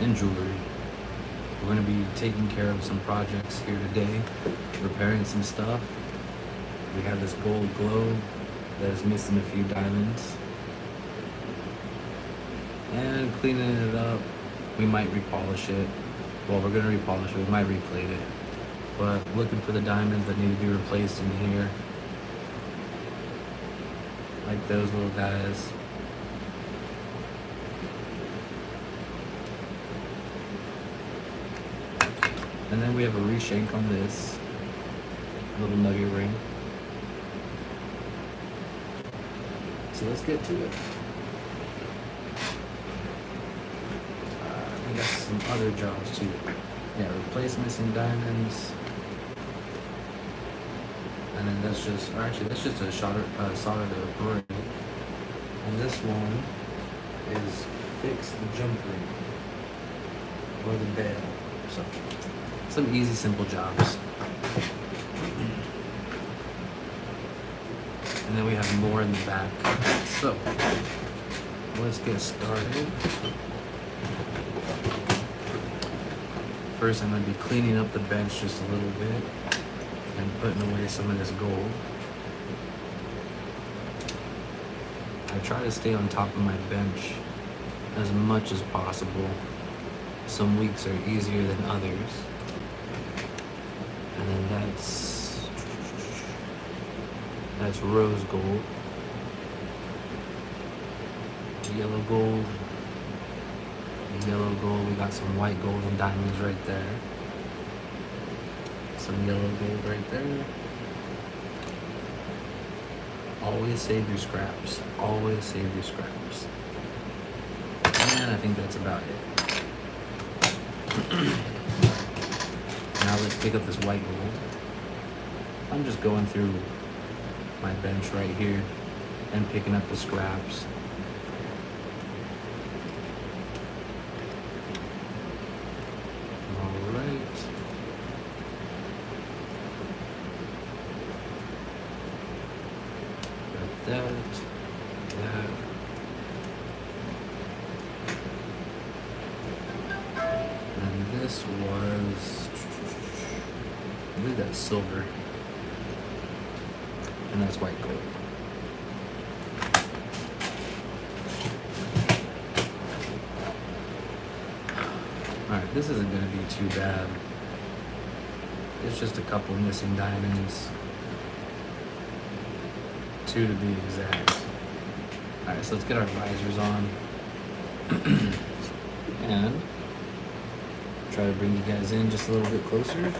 and jewelry. We're going to be taking care of some projects here today, repairing some stuff. We have this gold globe that is missing a few diamonds. And cleaning it up, we might repolish it. Well, we're going to repolish it, we might replate it. But looking for the diamonds that need to be replaced in here. Like those little guys. And then we have a reshank on this little nugget ring. So let's get to it. We got some other jobs too. Yeah, replace missing diamonds. And then that's just a solder ring. And this one is fix the jump ring or the bail. So some easy, simple jobs. And then we have more in the back. So let's get started. First, I'm going to be cleaning up the bench just a little bit and putting away some of this gold. I try to stay on top of my bench as much as possible. Some weeks are easier than others. And then that's rose gold, yellow gold, yellow gold. We got some white gold and diamonds right there. Some yellow gold right there. Always save your scraps. Always save your scraps. And I think that's about it. Now let's pick up this white gold. I'm just going through my bench right here and picking up the scraps. Alright. Got that. And this was, I believe that's silver. And that's white gold. Alright, this isn't going to be too bad. It's just a couple missing diamonds. 2 to be exact. Alright, so let's get our visors on. And try to bring you guys in just a little bit closer.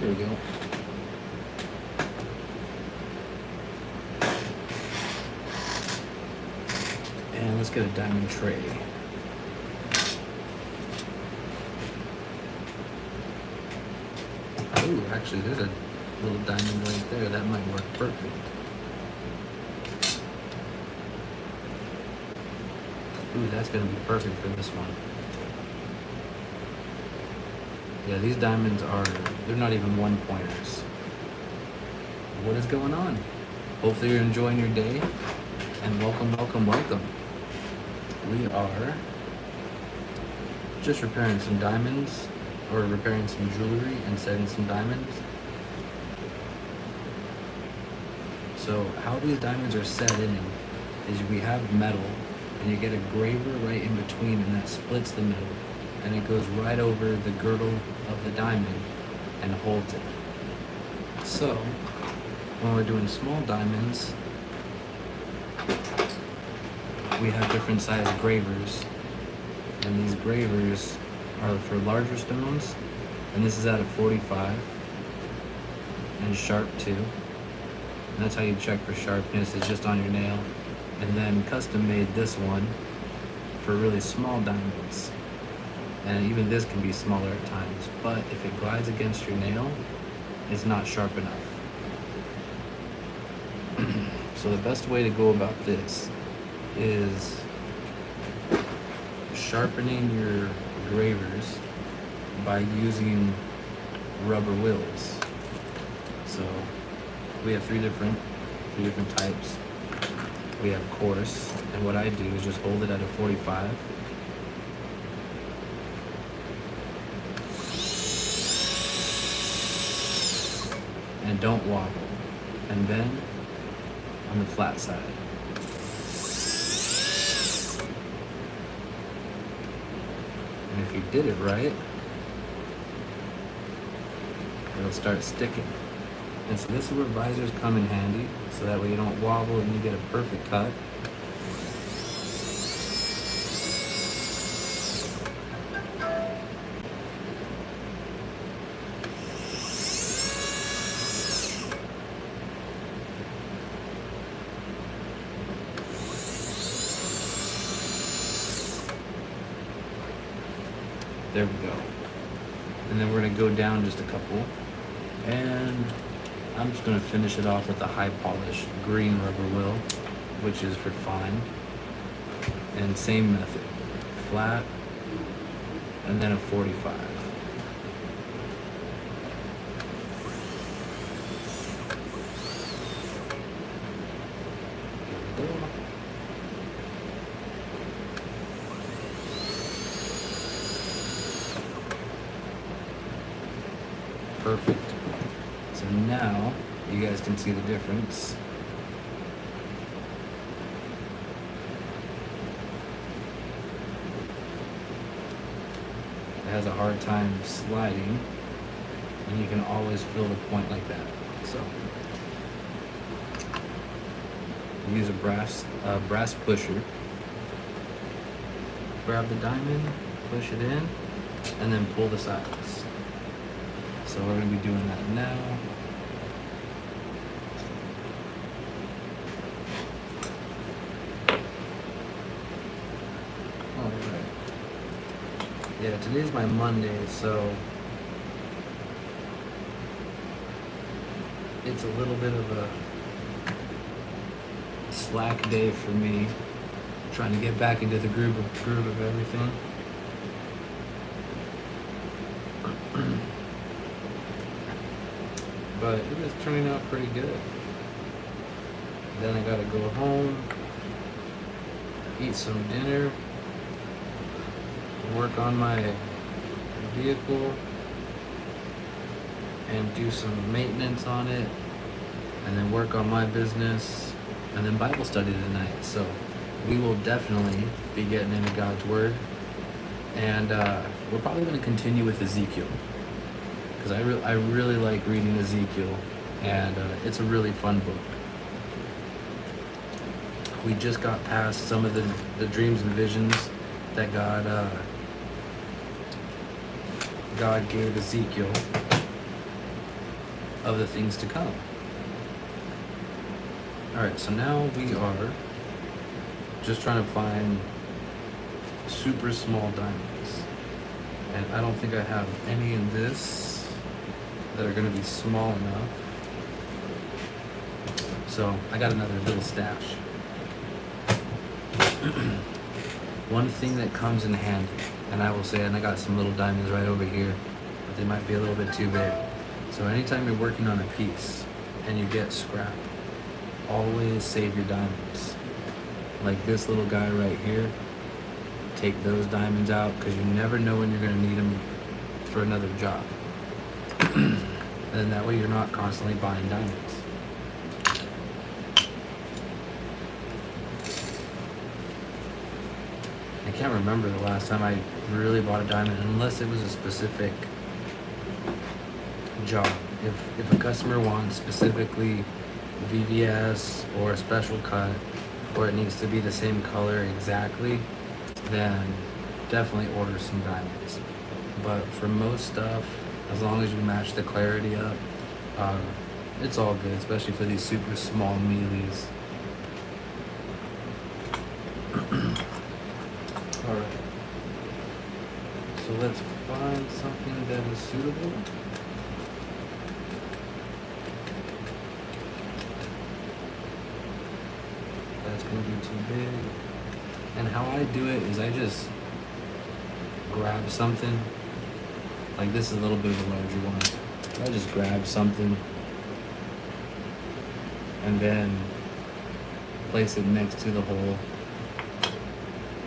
There we go. And let's get a diamond tray. Ooh, actually there's a little diamond right there. That might work perfect. Ooh, that's gonna be perfect for this one. Yeah, these diamonds they're not even 1-pointers. What is going on? Hopefully you're enjoying your day, and welcome, welcome, welcome. We are just repairing some diamonds, or repairing some jewelry and setting some diamonds. So how these diamonds are set in is we have metal, and you get a graver right in between, and that splits the metal. And it goes right over the girdle of the diamond and holds it. So, when we're doing small diamonds, we have different size gravers. And these gravers are for larger stones. And this is at a 45 and sharp too. And that's how you check for sharpness, is just on your nail. And then custom made this one for really small diamonds. And even this can be smaller at times, but if it glides against your nail, it's not sharp enough. So the best way to go about this is sharpening your gravers by using rubber wheels. So we have three different types. We have coarse, And what I do is just hold it at a 45. And don't wobble. And then on the flat side. And if you did it right, it'll start sticking. And so this is where visors come in handy, so that way you don't wobble and you get a perfect cut. There we go. And then we're gonna go down just a couple. And I'm just gonna finish it off with a high polish green rubber wheel, which is for fine. And same method, flat, and then a 45. There we go. Perfect. So now you guys can see the difference. It has a hard time sliding, and you can always feel the point like that. So use a brass pusher. Grab the diamond, push it in, and then pull the sides. So we're going to be doing that now. Alright. Yeah, today's my Monday, so it's a little bit of a slack day for me, trying to get back into the groove of everything. But it was turning out pretty good. Then I gotta go home, eat some dinner, work on my vehicle, and do some maintenance on it, and then work on my business, and then Bible study tonight. So we will definitely be getting into God's Word, and we're probably going to continue with Ezekiel, because I really like reading Ezekiel, and it's a really fun book. We just got past some of the dreams and visions that God gave Ezekiel of the things to come. Alright, so now we are just trying to find super small diamonds. And I don't think I have any in this that are going to be small enough. So I got another little stash. One thing that comes in handy, and I will say, and I got some little diamonds right over here, but they might be a little bit too big. So anytime you're working on a piece and you get scrap, always save your diamonds. Like this little guy right here, take those diamonds out, because you never know when you're going to need them for another job. And that way you're not constantly buying diamonds. I can't remember the last time I really bought a diamond, unless it was a specific job. If a customer wants specifically VVS or a special cut, or it needs to be the same color exactly, then definitely order some diamonds. But for most stuff, as long as you match the clarity up, it's all good, especially for these super small mealies. Alright, so let's find something that is suitable. That's going to be too big. And how I do it is I just grab something. Like this is a little bit of a larger one. I just grab something and then place it next to the hole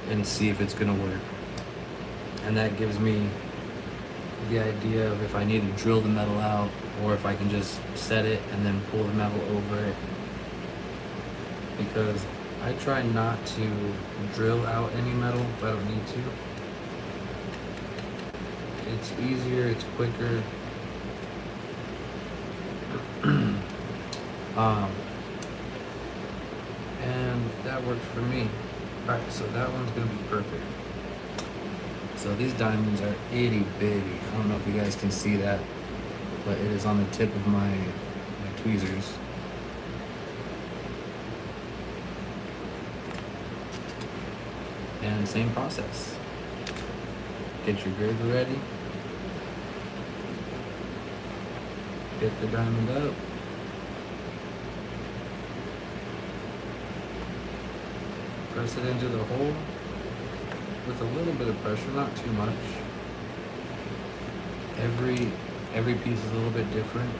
and see if it's gonna work. And that gives me the idea of if I need to drill the metal out or if I can just set it and then pull the metal over it. Because I try not to drill out any metal if I don't need to. It's easier, it's quicker. And that works for me. Alright, so that one's gonna be perfect. So these diamonds are itty bitty. I don't know if you guys can see that, but it is on the tip of my tweezers. And same process. Get your graver ready. Get the diamond up. Press it into the hole with a little bit of pressure, not too much. Every piece is a little bit different.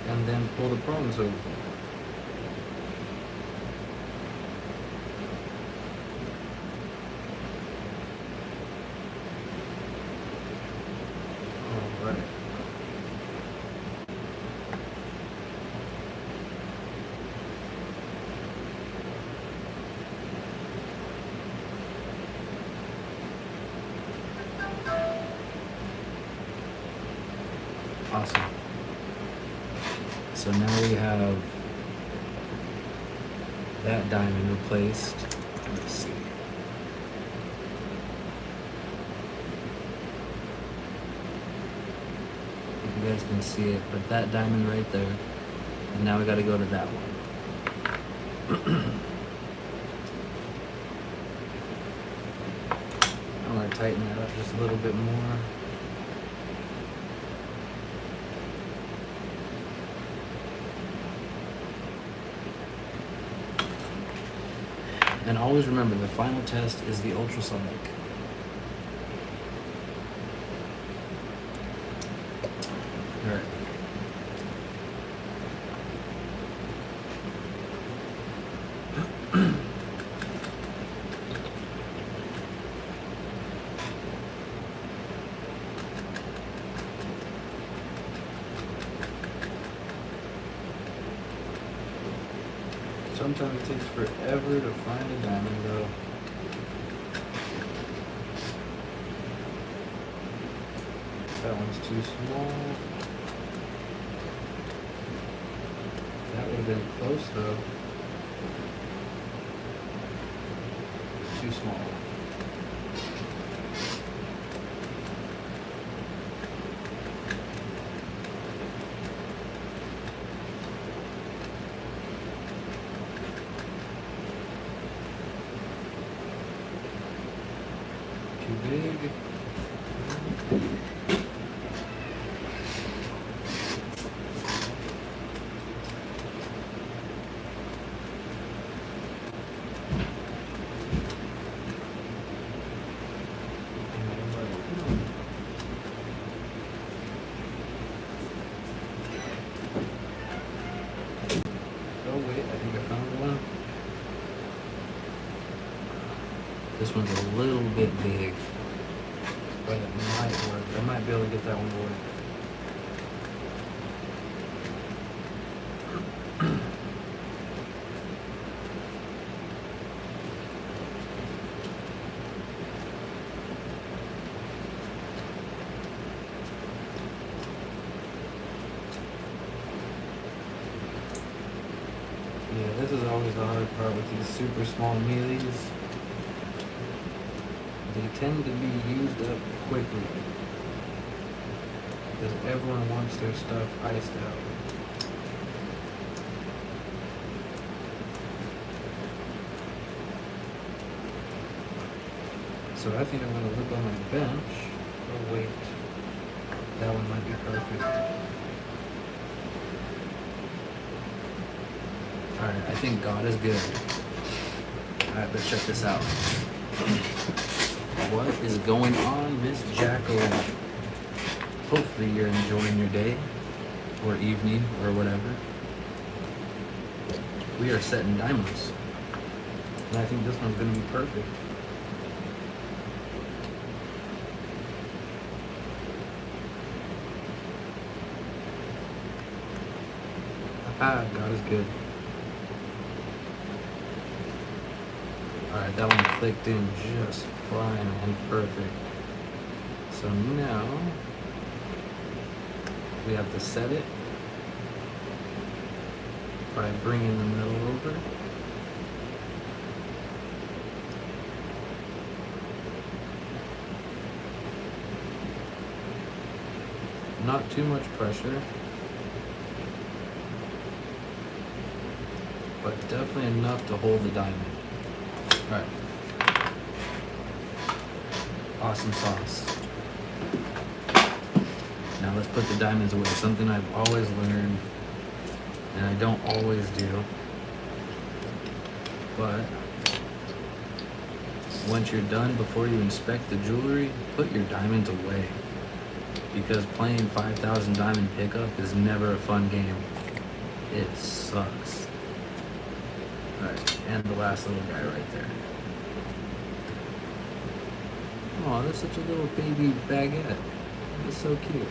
And then pull the prongs over. All right. Awesome. So now we have that diamond replaced. Let's see. If you guys can see it, but that diamond right there. And now we got to go to that one. I want to tighten that up just a little bit more. And always remember, the final test is the ultrasonic. All right. Sometimes it takes forever to find a diamond though. That one's too small. That would have been close though. It's too small. Too big. Oh wait, I think I found one. This one's a little bit big, but it might work. I might be able to get that one to work. Yeah, this is always the hard part with these super small mealies. They tend to be used up quickly because everyone wants their stuff iced out. So I think I'm going to look on my bench. Oh wait, that one might be perfect. Alright, I think God is good. Alright, let's check this out. What is going on, Miss Jacko? Hopefully you're enjoying your day or evening or whatever. we are setting diamonds. And I think this one's gonna be perfect. Ah, God is good. Alright, that one clicked in just fine and perfect. So now we have to set it by bringing the middle over. Not too much pressure, but definitely enough to hold the diamond. Alright. Awesome sauce. Now let's put the diamonds away. Something I've always learned, and I don't always do. But once you're done, before you inspect the jewelry, put your diamonds away. Because playing 5,000 diamond pickup is never a fun game. It sucks. Alright, and the last little guy right there. Oh, that's such a little baby baguette. That's so cute.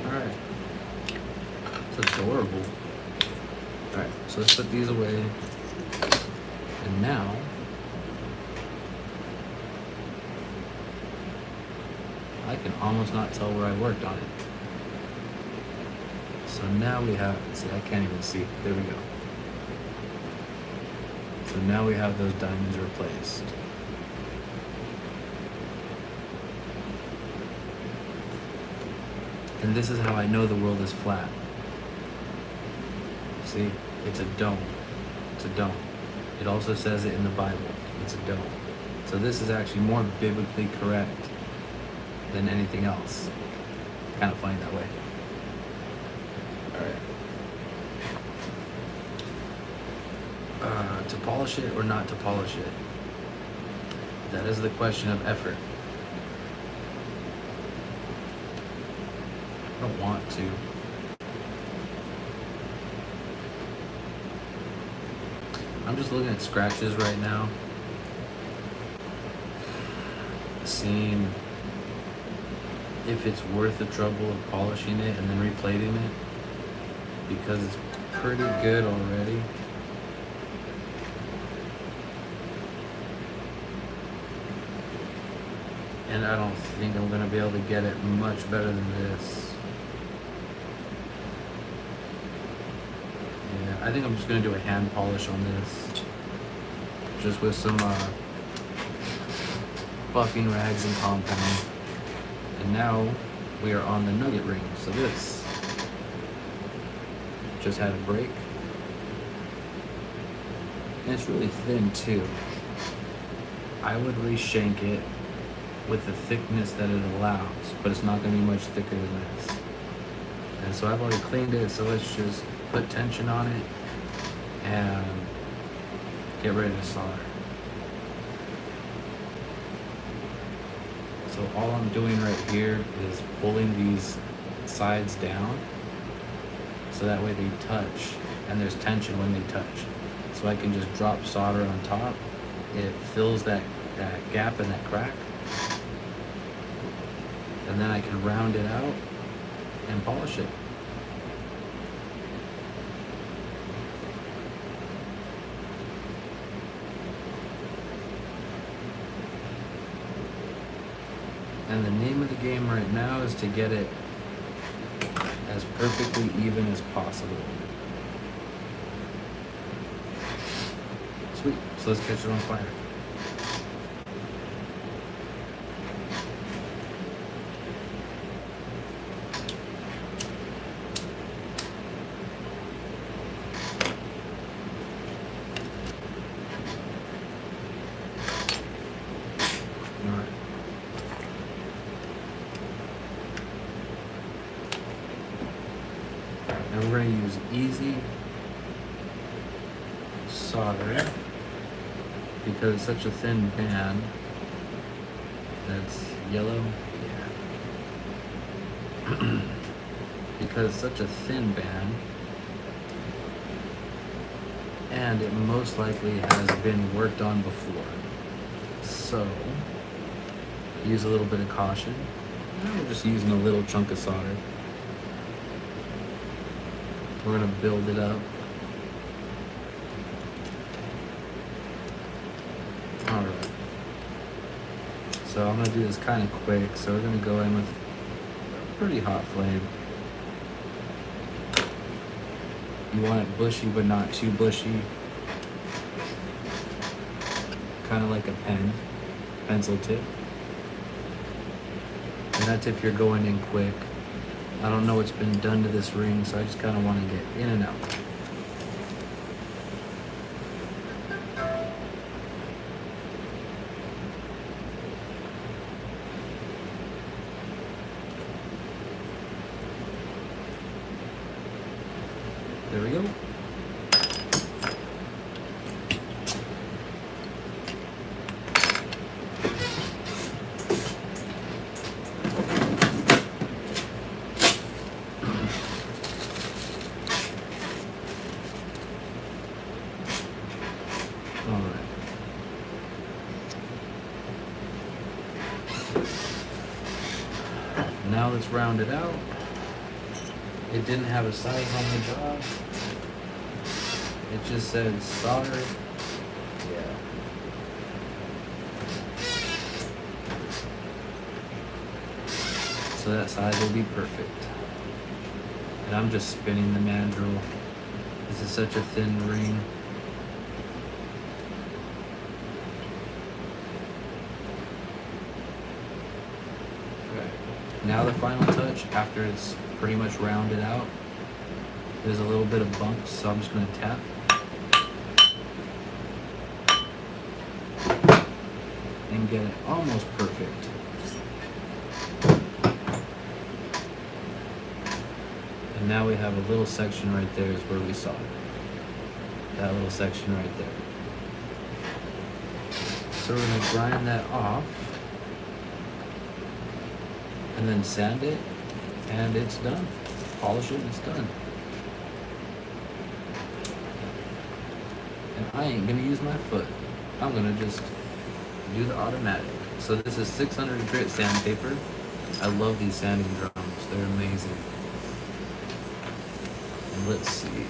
Alright. It's adorable. Alright, so let's put these away. And now, I can almost not tell where I worked on it. So now we have, see, I can't even see. There we go. So now we have those diamonds replaced. And this is how I know the world is flat. See, it's a dome. It's a dome. It also says it in the Bible. It's a dome. So this is actually more biblically correct than anything else. Kind of funny that way. Alright. To polish it or not to polish it? That is the question of effort. I don't want to. I'm just looking at scratches right now, seeing if it's worth the trouble of polishing it and then replating it, because it's pretty good already. And I don't think I'm going to be able to get it much better than this. Yeah, I think I'm just going to do a hand polish on this. Just with some buffing rags and compound. And now we are on the nugget ring. So this just had a break. And it's really thin too. I would re-shank it with the thickness that it allows, but it's not going to be much thicker than this. And so I've already cleaned it, so let's just put tension on it and get ready to solder. So all I'm doing right here is pulling these sides down so that way they touch and there's tension when they touch. So I can just drop solder on top. It fills that gap and that crack. And then I can round it out and polish it. And the name of the game right now is to get it as perfectly even as possible. Sweet, so let's catch it on fire. And we're going to use easy solder because it's such a thin band. That's yellow. Yeah. Because it's such a thin band, and it most likely has been worked on before. So use a little bit of caution. We're just using a little chunk of solder. We're gonna build it up. All right. So I'm gonna do this kind of quick. So we're gonna go in with a pretty hot flame. You want it bushy, but not too bushy. Kind of like a pencil tip. And that's if you're going in quick. I don't know what's been done to this ring, so I just kind of want to get in and out. There we go. All right. Now let's round it out. It didn't have a size on the job. It just said solder. Yeah. So that size will be perfect. And I'm just spinning the mandrel. This is such a thin ring. Now the final touch, after it's pretty much rounded out, there's a little bit of bumps, so I'm just going to tap. And get it almost perfect. And now we have a little section right there is where we saw it. That little section right there. So we're going to grind that off. And then sand it, and it's done. Polish it, and it's done. And I ain't gonna use my foot. I'm gonna just do the automatic. So this is 600 grit sandpaper. I love these sanding drums. They're amazing. And let's see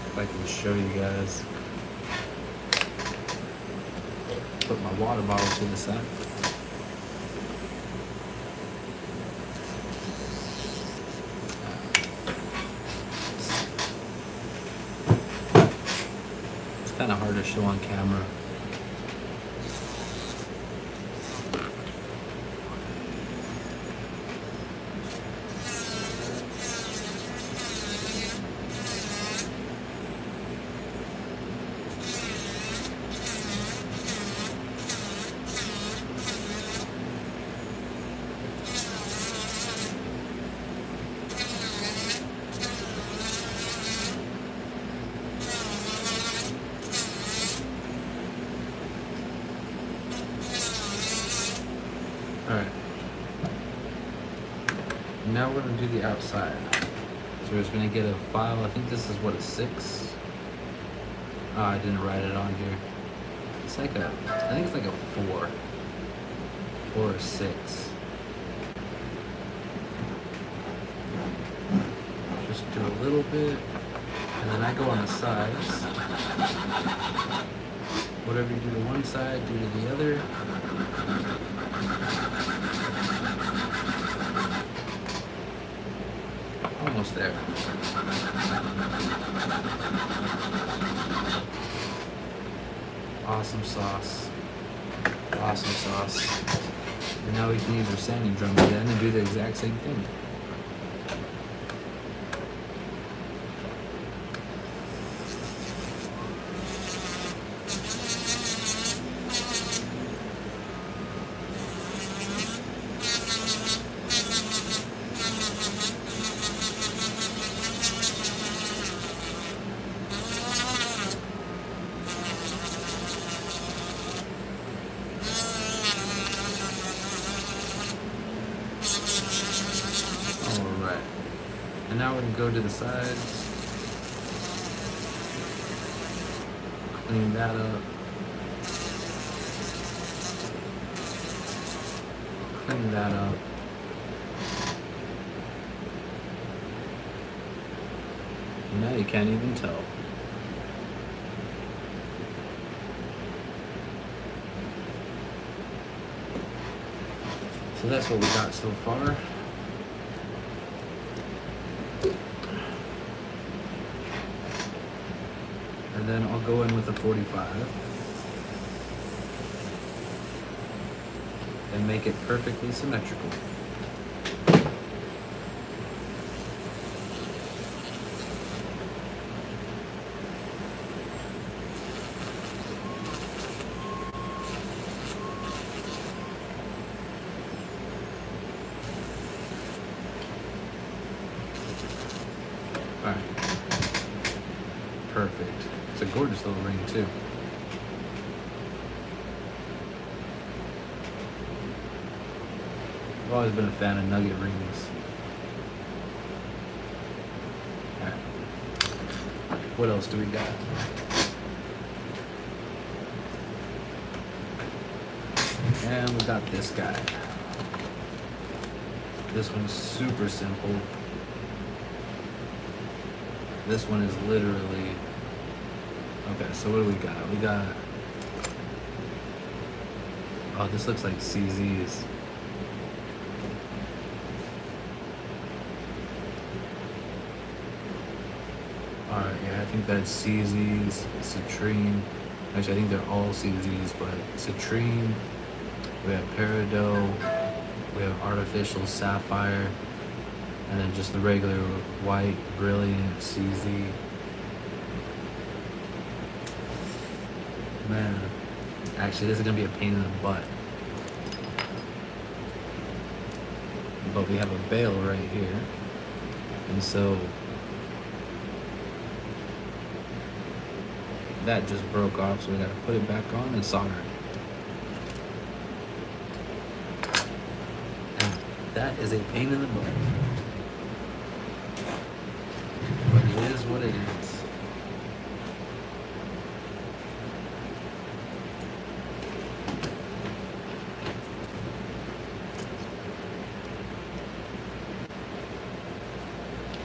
if I can show you guys. Put my water bottle to the side. Kind of hard to show on camera. Alright. Now we're going to do the outside. So we're just going to get a file. I think this is what, a 6? Oh, I didn't write it on here. It's like a, I think it's like a 4. 4 or 6. Just do a little bit. And then I go on the sides. Whatever you do to one side, do to the other. Almost there. Awesome sauce. Awesome sauce. And now we can use our sanding drum again and do the exact same thing. And now we can go to the sides. Clean that up. Clean that up. Now you can't even tell. So that's what we got so far. And then I'll go in with a 45 and make it perfectly symmetrical. All right, perfect. It's a gorgeous little ring too. I've always been a fan of nugget rings. All right, what else do we got? And we got this guy. This one's super simple. This one is literally, okay, so what do we got? We got, oh, this looks like CZ's. All right, yeah, I think that's CZ's, Citrine. Actually, I think they're all CZ's, but Citrine, we have Peridot, we have Artificial Sapphire, and then just the regular white, brilliant CZ. Man, actually this is gonna be a pain in the butt. But we have a bail right here. And so that just broke off, so we gotta put it back on and solder it. And that is a pain in the butt. But it is what it is.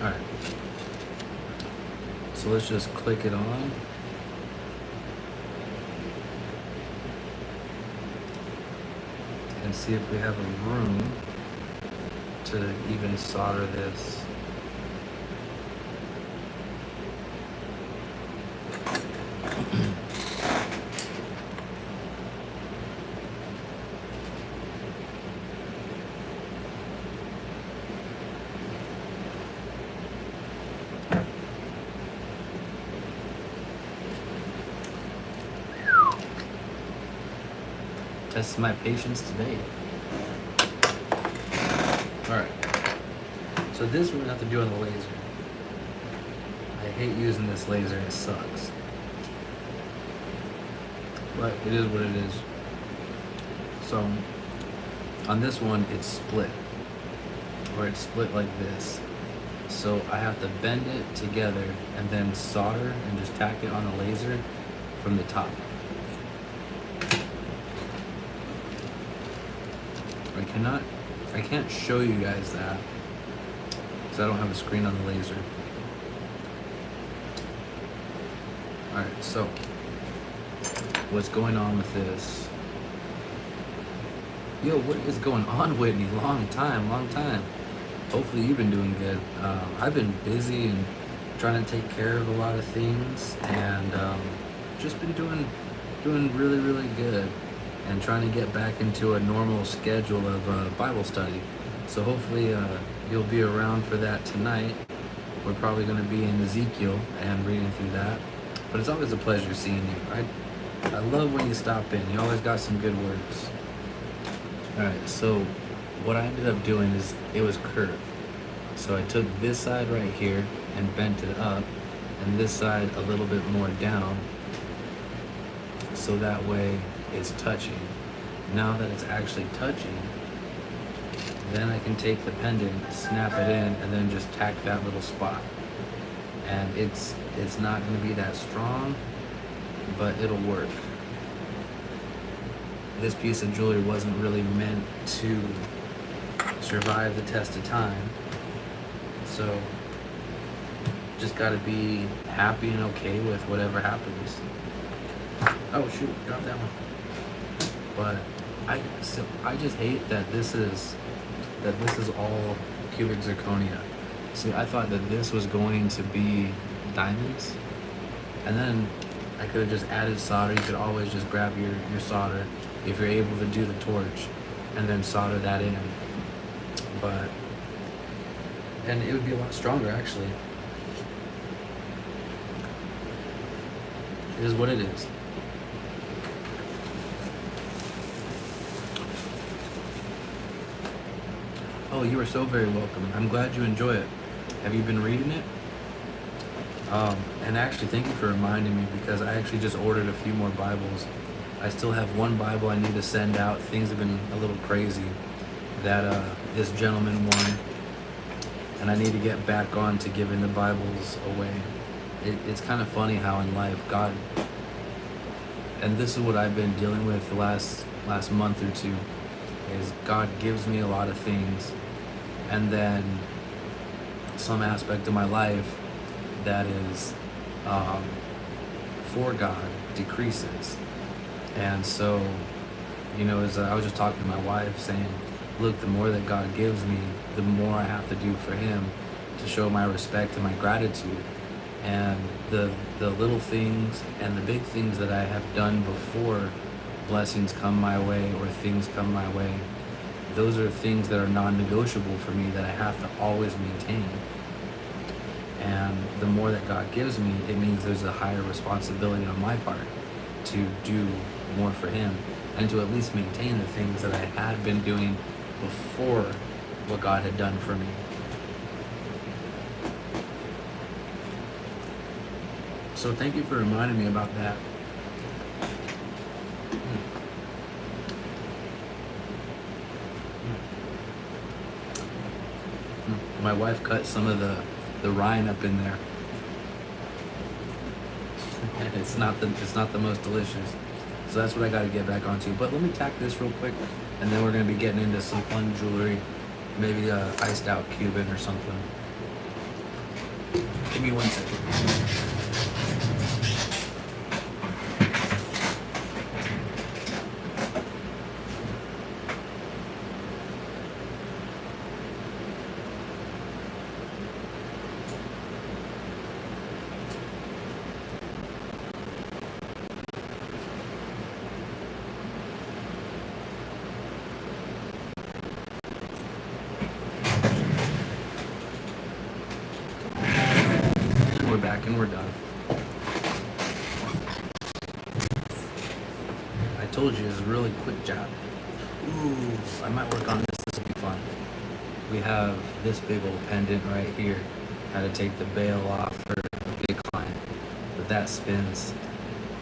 Alright. So let's just click it on. And see if we have a room to even solder this. Test my patience today. Alright. So this we're gonna have to do on the laser. I hate using this laser, it sucks. But it is what it is. So on this one it's split. Or it's split like this. So I have to bend it together and then solder and just tack it on the laser from the top. I can't show you guys that because I don't have a screen on the laser. Alright, so what's going on with this? Yo, what is going on, Whitney? Long time. Hopefully you've been doing good. I've been busy and trying to take care of a lot of things, and just been doing really good, and trying to get back into a normal schedule of Bible study. So hopefully you'll be around for that tonight. We're probably going to be in Ezekiel and reading through that. But it's always a pleasure seeing you. I love when you stop in. You always got some good words. Alright, so what I ended up doing is it was curved. So I took this side right here and bent it up, and this side a little bit more down, so that way it's touching. Now that it's actually touching, then I can take the pendant, snap it in, and then just tack that little spot. And it's not going to be that strong, but it'll work. This piece of jewelry wasn't really meant to survive the test of time, so just gotta be happy and okay with whatever happens. Oh shoot, dropped that one. But I just hate that this is all cubic zirconia. See, I thought that this was going to be diamonds, and then I could have just added solder. You could always just grab your solder if you're able to do the torch, and then solder that in. And it would be a lot stronger actually. It is what it is. Oh, you are so very welcome. I'm glad you enjoy it. Have you been reading it? And actually, thank you for reminding me, because I actually just ordered a few more Bibles. I still have one Bible I need to send out. Things have been a little crazy. That this gentleman won, and I need to get back on to giving the Bibles away. It's kind of funny how in life God, and this is what I've been dealing with the last month or two, is God gives me a lot of things, and then some aspect of my life that is for God decreases. And so, as I was just talking to my wife saying, look, the more that God gives me, the more I have to do for him to show my respect and my gratitude. And the little things and the big things that I have done before blessings come my way or things come my way, those are things that are non-negotiable for me, that I have to always maintain. And the more that God gives me, it means there's a higher responsibility on my part to do more for him, and to at least maintain the things that I had been doing before what God had done for me. So thank you for reminding me about that. My wife cut some of the rind up in there, and it's not the most delicious. So that's what I got to get back onto. But let me tack this real quick, and then we're gonna be getting into some fun jewelry, maybe a iced out Cuban or something. Give me 1 second. We're back and we're done. I told you it's a really quick job. Ooh, I might work on this. This will be fun. We have this big old pendant right here. Had to take the bail off for a big client, but that spins.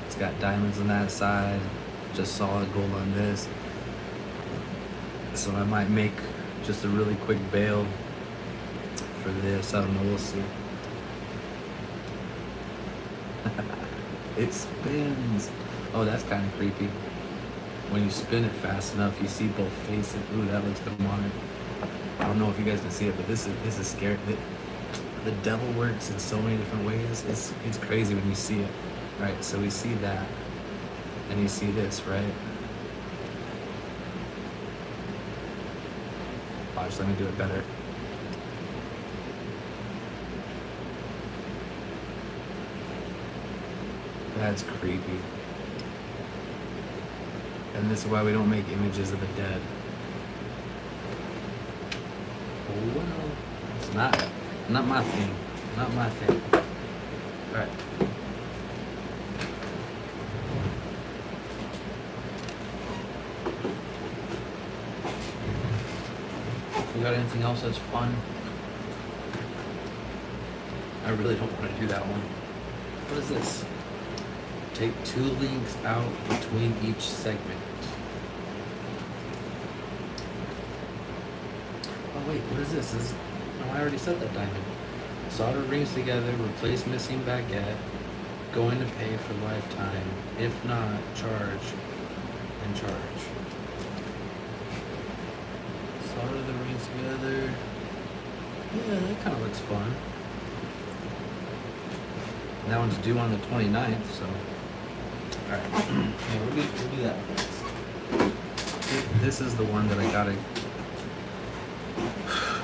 It's got diamonds on that side, just solid gold on this. So I might make just a really quick bail for this. I don't know, we'll see. It spins. Oh, that's kind of creepy. When you spin it fast enough, you see both faces. Ooh, that looks demonic. I don't know if you guys can see it, but this is scary. The devil works in so many different ways. It's crazy when you see it, right? So we see that, and you see this, right? Watch, let me do it better. That's creepy. And this is why we don't make images of the dead. Well, it's not my thing. Not my thing. Alright. You got anything else that's fun? I really don't want to do that one. What is this? Take 2 links out between each segment. Oh wait, what is this? No, I already said that diamond. Solder rings together, replace missing baguette. Going to pay for lifetime. If not, charge and charge. Solder the rings together. Yeah, that kind of looks fun. That one's due on the 29th, so. Alright. Yeah, we'll do that one next. This is the one that I gotta.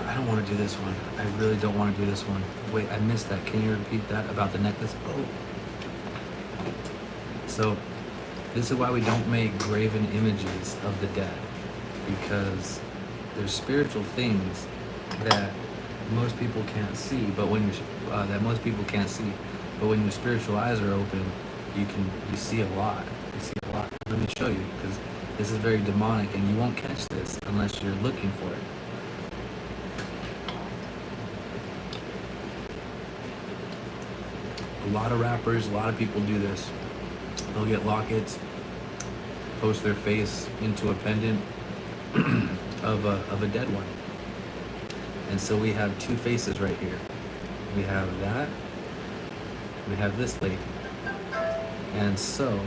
I don't want to do this one. I really don't want to do this one. Wait, I missed that. Can you repeat that about the necklace? Oh. So, this is why we don't make graven images of the dead, because there's spiritual things that most people can't see, but when when your spiritual eyes are open, you see a lot. You see a lot. Let me show you, because this is very demonic, and you won't catch this unless you're looking for it. A lot of rappers, a lot of people do this. They'll get lockets, post their face into a pendant of a dead one. And so we have two faces right here. We have that, we have this lady. And so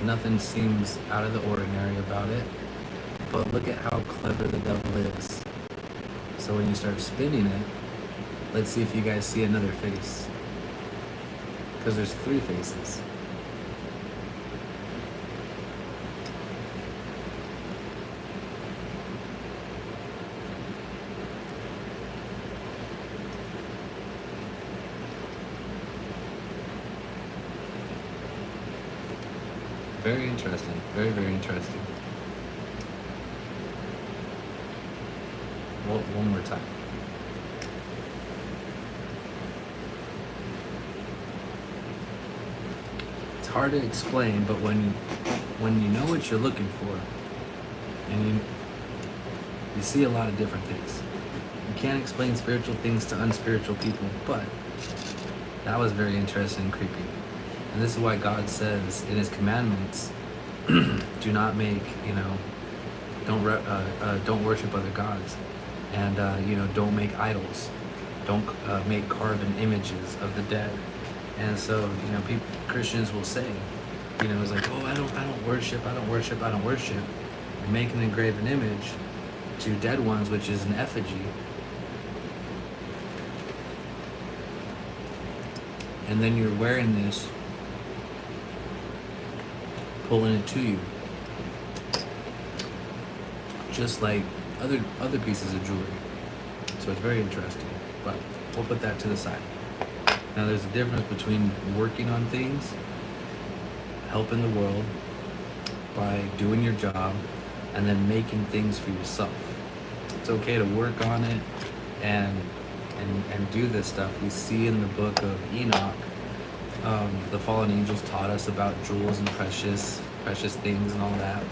nothing seems out of the ordinary about it. But look at how clever the devil is. So when you start spinning it, let's see if you guys see another face. Because there's three faces. Very interesting. Very, very interesting. Well, one more time. It's hard to explain, but when you know what you're looking for, and you see a lot of different things. You can't explain spiritual things to unspiritual people, but that was very interesting and creepy. And this is why God says in His commandments, do not make, don't worship other gods, and don't make idols, don't make carven images of the dead. And so Christians will say, it's like, oh, I don't worship. You make an engraven image to dead ones, which is an effigy. And then you're wearing this, pulling it to you, just like other pieces of jewelry. So it's very interesting, but we'll put that to the side. Now there's a difference between working on things, helping the world by doing your job, and then making things for yourself. It's okay to work on it and do this stuff. We see in the book of Enoch, the fallen angels taught us about jewels and precious things and all that.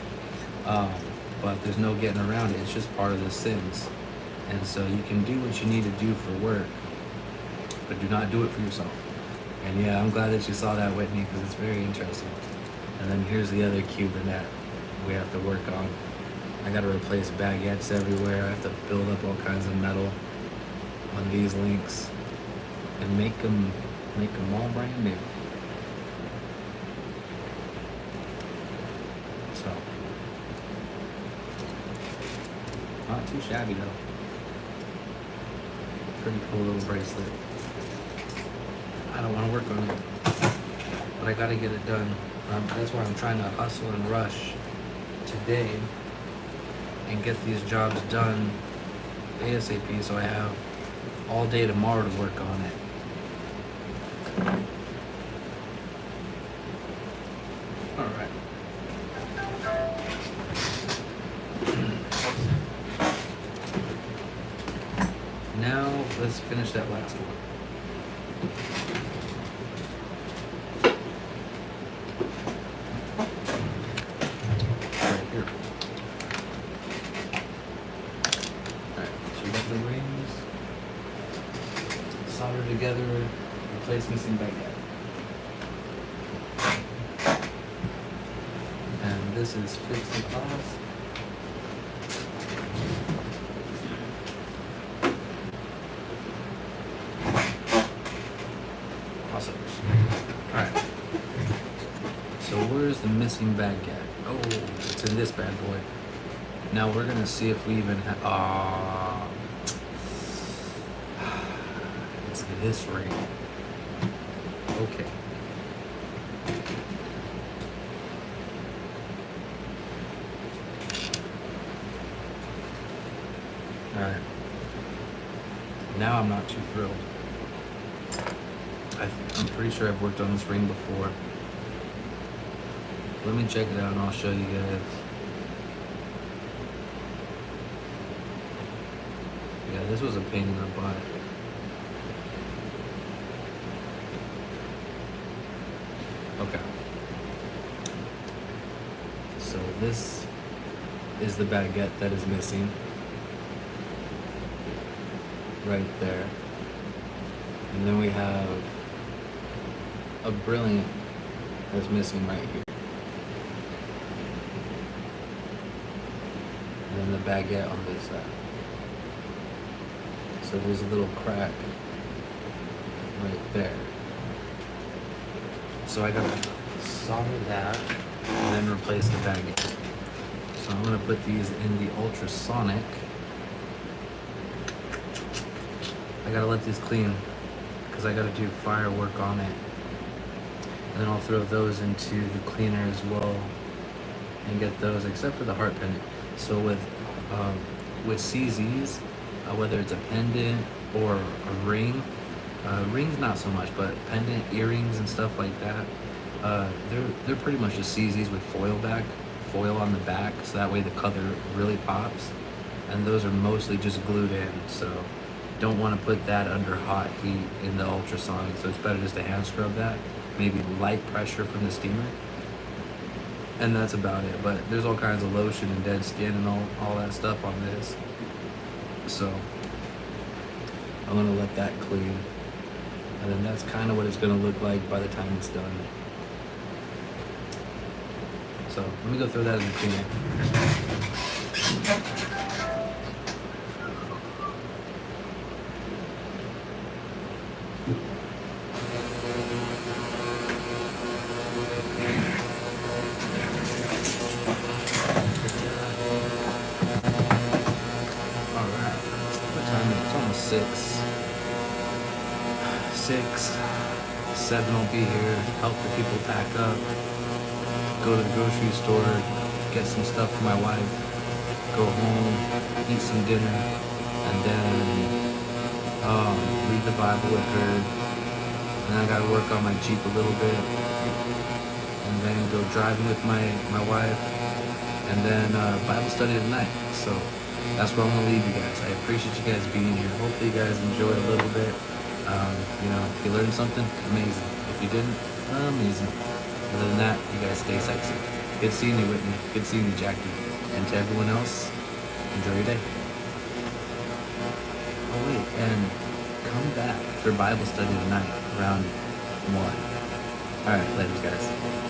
But there's no getting around it. It's just part of the sins. And so you can do what you need to do for work, but do not do it for yourself. And yeah, I'm glad that you saw that, Whitney, because it's very interesting. And then here's the other Cuban that we have to work on. I got to replace baguettes everywhere. I have to build up all kinds of metal on these links and make them all brand new. So, not too shabby though. Pretty cool little bracelet. I don't want to work on it, but I gotta get it done. That's why I'm trying to hustle and rush today and get these jobs done ASAP, so I have all day tomorrow to work on it. All right. Now let's finish that last one. Right here. Alright, so you got the rings. Solder together, replace missing baguette. And this is fix the clasp. Awesome. Alright. So where's the missing baguette? Oh, it's in this bad boy. Now we're gonna see if we even have. Ah, it's this ring. Okay. All right. Now I'm not too thrilled. I'm pretty sure I've worked on this ring before. Let me check it out and I'll show you guys. Yeah, this was a pain in the butt. Okay. So this is the baguette that is missing. Right there. And then we have a brilliant that's missing right here. And then the baguette on this side. So there's a little crack right there. So I gotta solder that and then replace the baguette. So I'm gonna put these in the ultrasonic. I gotta let these clean because I gotta do firework on it. And then I'll throw those into the cleaner as well and get those, except for the heart pendant. So with CZs, whether it's a pendant or a ring, rings not so much, but pendant, earrings, and stuff like that, they're pretty much just CZs with foil on the back, so that way the color really pops. And those are mostly just glued in, so don't want to put that under hot heat in the ultrasonic. So it's better just to hand scrub that, maybe light pressure from the steamer, and that's about it. But there's all kinds of lotion and dead skin and all that stuff on this, so I'm gonna let that clean, and then that's kind of what it's gonna look like by the time it's done. So let me go throw that in the cleaner. Six, 7 will be here, help the people pack up, go to the grocery store, get some stuff for my wife, go home, eat some dinner, and then read the Bible with her. And then I gotta work on my Jeep a little bit, and then go driving with my wife, and then Bible study tonight. So that's where I'm gonna leave you guys. I appreciate you guys being here. Hopefully you guys enjoyed a little bit. If you learned something, amazing. If you didn't, amazing. Other than that, you guys stay sexy. Good seeing you, Whitney. Good seeing you, Jackie. And to everyone else, enjoy your day. Oh wait, and come back for Bible study tonight around 1. Alright, later guys.